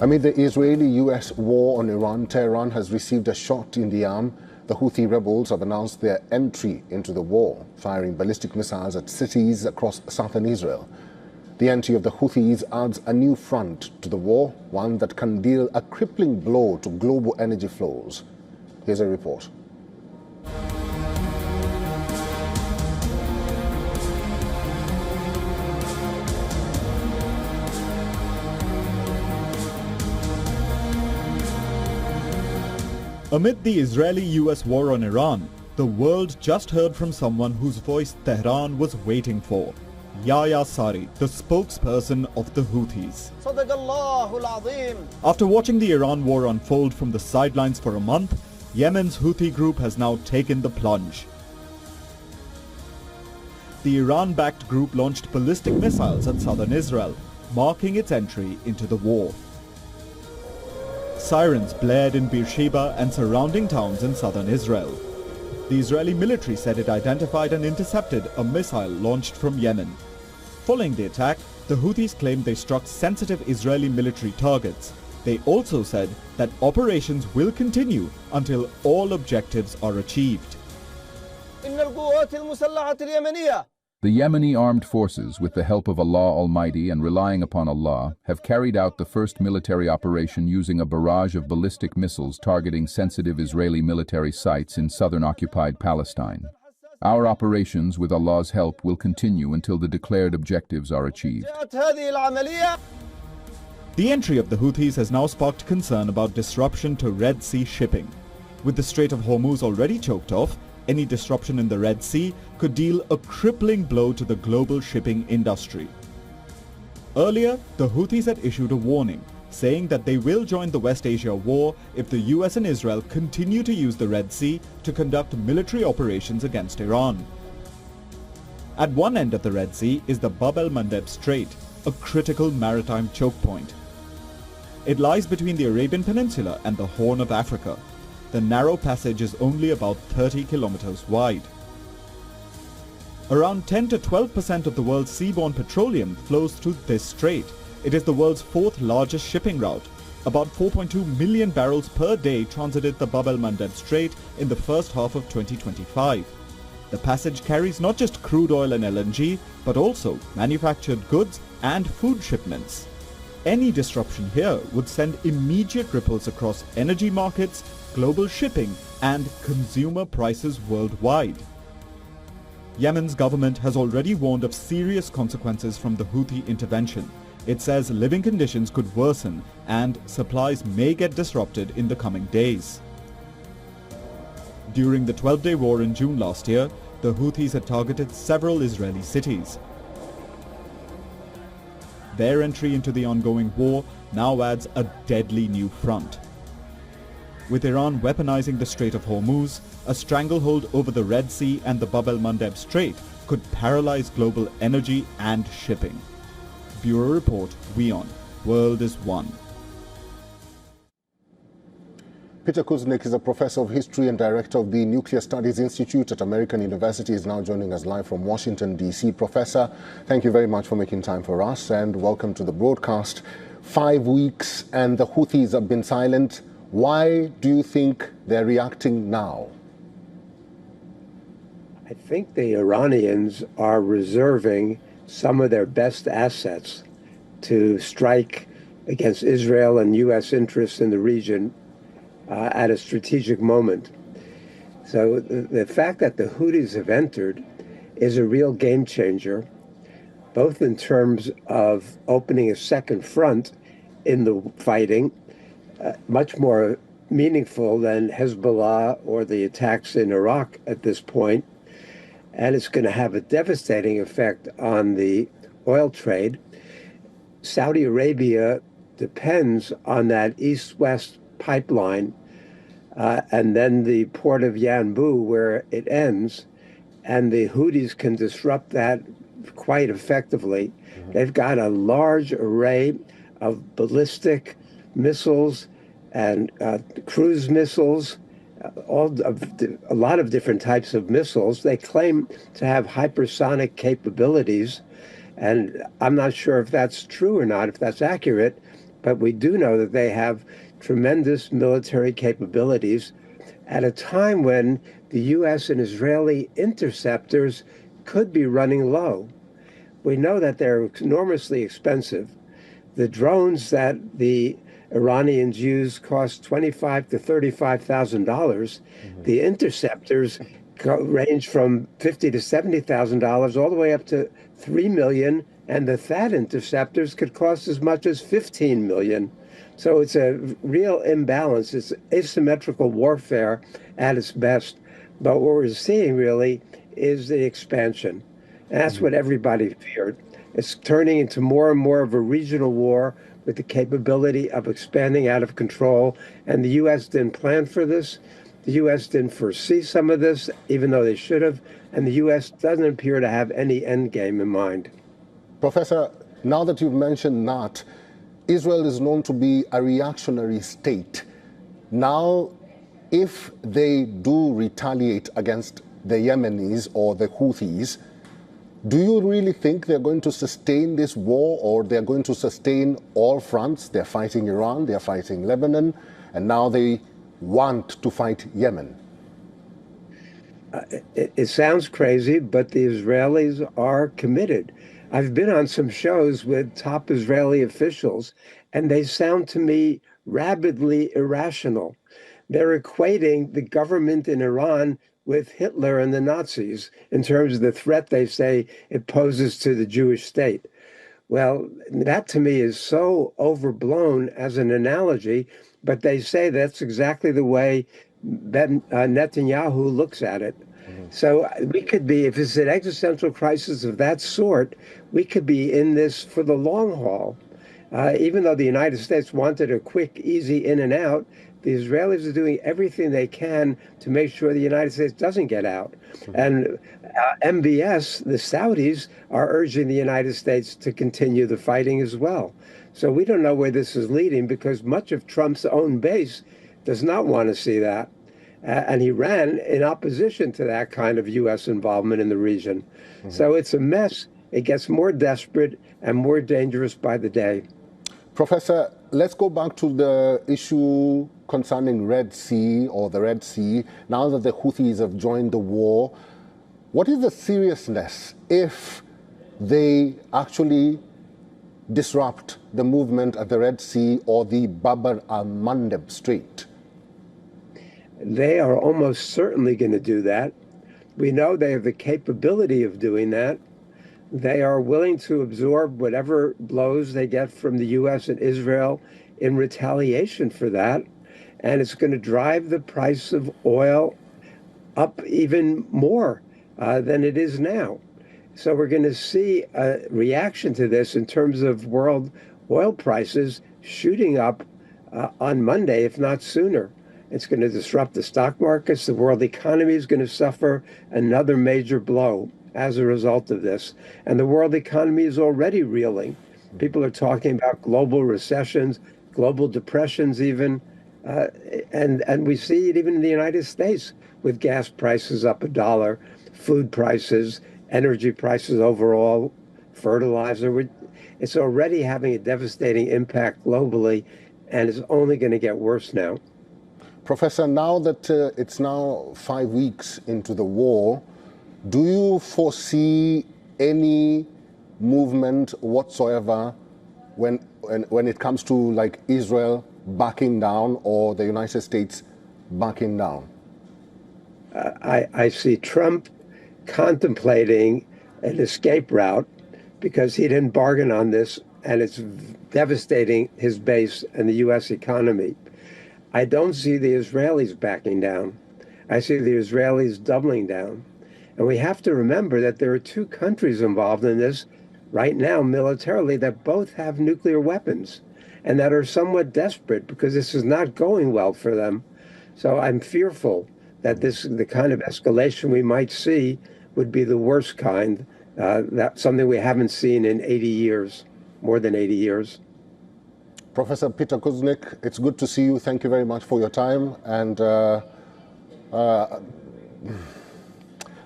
Amid the Israeli-US war on Iran, Tehran has received a shot in the arm. The Houthi rebels have announced their entry into the war, firing ballistic missiles at cities across southern Israel. The entry of the Houthis adds a new front to the war, one that can deal a crippling blow to global energy flows. Here's a report. Amid the Israeli-US war on Iran, the world just heard from someone whose voice Tehran was waiting for. Yahya Sari, the spokesperson of the Houthis. After watching the Iran war unfold from the sidelines for a month, Yemen's Houthi group has now taken the plunge. The Iran-backed group launched ballistic missiles at southern Israel, marking its entry into the war. Sirens blared in Beersheba and surrounding towns in southern Israel. The Israeli military said it identified and intercepted a missile launched from Yemen. Following the attack, the Houthis claimed they struck sensitive Israeli military targets. They also said that operations will continue until all objectives are achieved. The Yemeni armed forces, with the help of Allah Almighty and relying upon Allah, have carried out the first military operation using a barrage of ballistic missiles targeting sensitive Israeli military sites in southern occupied Palestine. Our operations, with Allah's help, will continue until the declared objectives are achieved. The entry of the Houthis has now sparked concern about disruption to Red Sea shipping. With the Strait of Hormuz already choked off, any disruption in the Red Sea could deal a crippling blow to the global shipping industry. Earlier, the Houthis had issued a warning, saying that they will join the West Asia war if the US and Israel continue to use the Red Sea to conduct military operations against Iran. At one end of the Red Sea is the Bab el-Mandeb Strait, a critical maritime choke point. It lies between the Arabian Peninsula and the Horn of Africa. The narrow passage is only about 30 kilometers wide. Around 10 to 12% of the world's seaborne petroleum flows through this strait. It is the world's fourth largest shipping route. About 4.2 million barrels per day transited the Bab el-Mandeb Strait in the first half of 2025. The passage carries not just crude oil and LNG, but also manufactured goods and food shipments. Any disruption here would send immediate ripples across energy markets, global shipping, and consumer prices worldwide. Yemen's government has already warned of serious consequences from the Houthi intervention. It says living conditions could worsen and supplies may get disrupted in the coming days. During the 12-day war in June last year, the Houthis had targeted several Israeli cities. Their entry into the ongoing war now adds a deadly new front. With Iran weaponizing the Strait of Hormuz, a stranglehold over the Red Sea and the Bab el-Mandeb Strait could paralyze global energy and shipping. Bureau Report, WION. World is One. Peter Kuznick is a professor of history and director of the Nuclear Studies Institute at American University. He is now joining us live from Washington, D.C. Professor, thank you very much for making time for us and welcome to the broadcast. 5 weeks and the Houthis have been silent. Why do you think they're reacting now? I think the Iranians are reserving some of their best assets to strike against Israel and U.S. interests in the region at a strategic moment. So the fact that the Houthis have entered is a real game changer, both in terms of opening a second front in the fighting, much more meaningful than Hezbollah or the attacks in Iraq at this point. And it's going to have a devastating effect on the oil trade. Saudi Arabia depends on that east-west pipeline and then the port of Yanbu where it ends, and the Houthis can disrupt that quite effectively. They've got a large array of ballistic missiles and cruise missiles, a lot of different types of missiles. They claim to have hypersonic capabilities, and I'm not sure if that's true or not, if that's accurate, but we do know that they have tremendous military capabilities at a time when the U.S. and Israeli interceptors could be running low. We know that they're enormously expensive. The drones that the Iranians use cost $25,000 to $35,000. The interceptors range from $50,000 to $70,000 all the way up to $3 million, and the THAAD interceptors could cost as much as $15 million. So it's a real imbalance. It's asymmetrical warfare at its best. But what we're seeing really is the expansion. And that's what everybody feared. It's turning into more and more of a regional war with the capability of expanding out of control. And the U.S. didn't plan for this. The U.S. didn't foresee some of this, even though they should have. And the U.S. doesn't appear to have any end game in mind. Professor, now that you've mentioned that, Israel is known to be a reactionary state. Now, if they do retaliate against the Yemenis or the Houthis, do you really think they're going to sustain this war, or they're going to sustain all fronts? They're fighting Iran, they're fighting Lebanon, and now they want to fight Yemen. It sounds crazy, but the Israelis are committed. I've been on some shows with top Israeli officials, and they sound to me rabidly irrational. They're equating the government in Iran with Hitler and the Nazis in terms of the threat they say it poses to the Jewish state. Well, that to me is so overblown as an analogy, but they say that's exactly the way Netanyahu looks at it. So we could be, if it's an existential crisis of that sort, we could be in this for the long haul. Even though the United States wanted a quick, easy in and out, the Israelis are doing everything they can to make sure the United States doesn't get out. And MBS, the Saudis, are urging the United States to continue the fighting as well. So we don't know where this is leading, because much of Trump's own base does not want to see that. And he ran in opposition to that kind of U.S. involvement in the region. So it's a mess. It gets more desperate and more dangerous by the day. Professor, let's go back to the issue concerning Red Sea, or the Red Sea. Now that the Houthis have joined the war, what is the seriousness if they actually disrupt the movement at the Red Sea or the Bab al-Mandeb Strait? They are almost certainly going to do that. We know they have the capability of doing that. They are willing to absorb whatever blows they get from the U.S. and Israel in retaliation for that. And it's going to drive the price of oil up even more than it is now. So we're going to see a reaction to this in terms of world oil prices shooting up on Monday, if not sooner. It's going to disrupt the stock markets. The world economy is going to suffer another major blow as a result of this. And the world economy is already reeling. People are talking about global recessions, global depressions even. And we see it even in the United States with gas prices up $1, food prices, energy prices overall, fertilizer. It's already having a devastating impact globally, and it's only going to get worse now. Professor, now that it's now 5 weeks into the war, do you foresee any movement whatsoever when it comes to, like, Israel backing down or the United States backing down? I see Trump contemplating an escape route because he didn't bargain on this, and it's devastating his base and the U.S. economy. I don't see the Israelis backing down. I see the Israelis doubling down. And we have to remember that there are two countries involved in this right now militarily that both have nuclear weapons and that are somewhat desperate because this is not going well for them. So I'm fearful that the kind of escalation we might see would be the worst kind. That's something we haven't seen in 80 years, more than 80 years. Professor Peter Kuznick, it's good to see you. Thank you very much for your time. And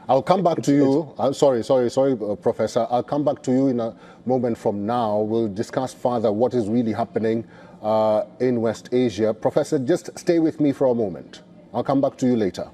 I'll come back to you. Sorry, Professor. I'll come back to you in a moment from now. We'll discuss further what is really happening in West Asia. Professor, just stay with me for a moment. I'll come back to you later.